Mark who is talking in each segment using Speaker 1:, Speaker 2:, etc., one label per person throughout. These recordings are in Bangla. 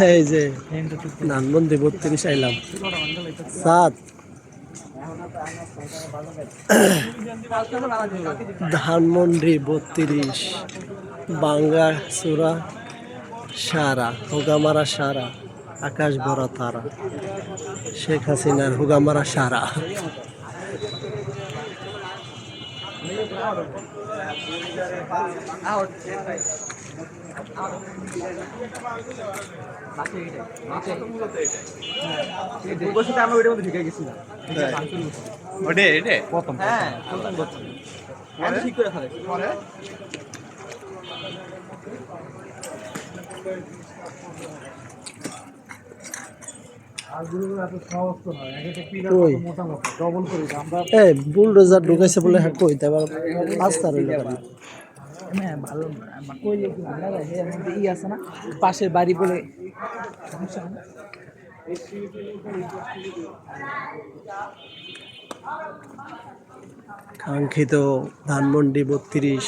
Speaker 1: এই যে ধানমন্ডি 32 আইলাম সাত ধানমন্ডি 32 বাঙ্গা সুরা সারা হুগামারা সারা আকাশ ভরা তারা শেখ হাসিনার হুগামারা সারা। বুলডোজার ঢুকাইছে বলে হ্যাঁ কই তারপর রাস্তা রইল
Speaker 2: ভালো কইলে কি ভালো ই আছে না পাশের বাড়ি বলে
Speaker 1: কাঙ্ক্ষিত ধানমন্ডি 32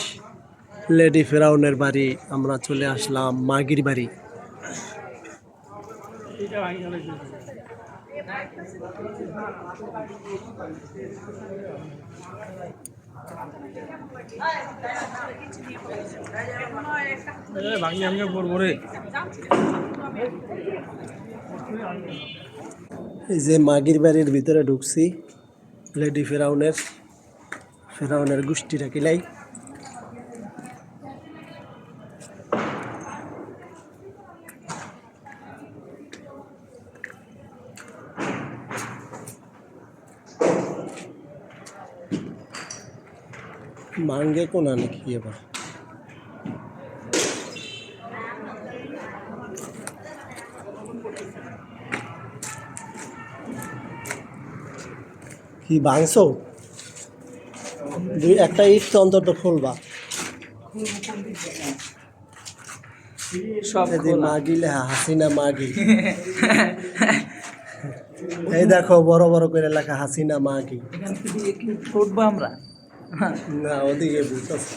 Speaker 1: লেডি ফেরাউনের বাড়ি। আমরা চলে আসলাম মাগির বাড়ি। এই যে মাগির বাড়ির ভিতরে ঢুকছি, লেডি ফেরাউনের গোষ্ঠীটা কিলাই। मांगे को ना लिखी है बस কি ভাঙছো দুই একটা ইট তো অন্তত খুলবা
Speaker 2: সব
Speaker 1: মাগিলে হাসিনা মাগি এই দেখো বড় বড় করে লেখা হাসিনা মাগি।
Speaker 2: এখান থেকে কি ফুটবো আমরা
Speaker 1: না ওদিকে বুঝতেছি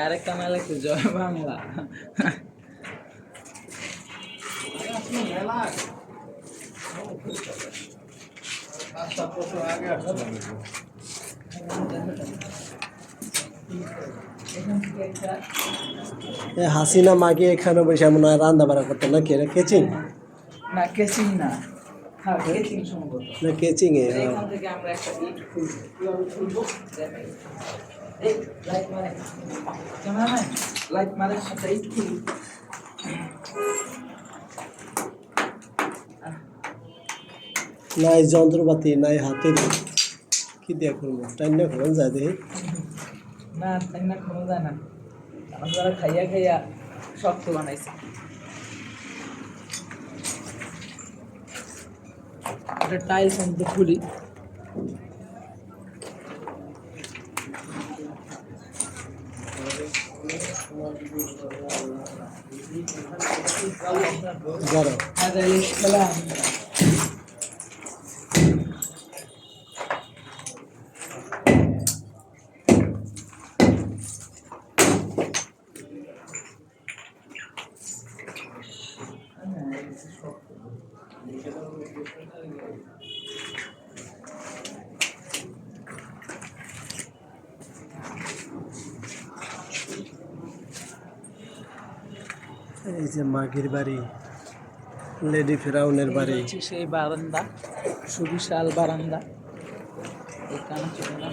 Speaker 2: আরেকটা মেলা একটু জয় বাংলা
Speaker 1: হাসিনা মাগি এখানে বসে মনে হয় রান্না বাড়া করতে না কে কেচিং
Speaker 2: না কেচিং না হ্যাঁ কেচিং সম্ভবত
Speaker 1: না কেচিং এ
Speaker 2: এখান থেকে আমরা একটা ইট খুলবো কিভাবে খুলবো এই লাইট মারে ক্যামেরাম্যান লাইট মারে একটা ইট খুলি
Speaker 1: নাই যন্ত্রপাতি নাই হাতের কি দিয়ে করবো টাইম না খোলা যায় দেখি
Speaker 2: না তাই না কোনো যায় না আমরা খাইয়া খাইয়া শক্ত বানাইছে এটা টাইলস মধ্যে খুলি
Speaker 1: যারা
Speaker 2: هذا ليش كلام
Speaker 1: এই যে মাগির বাড়ি লেডি ফেরাউনের বাড়ি
Speaker 2: সেই বারান্দা সুবিশাল বারান্দা এই কাঞ্চনা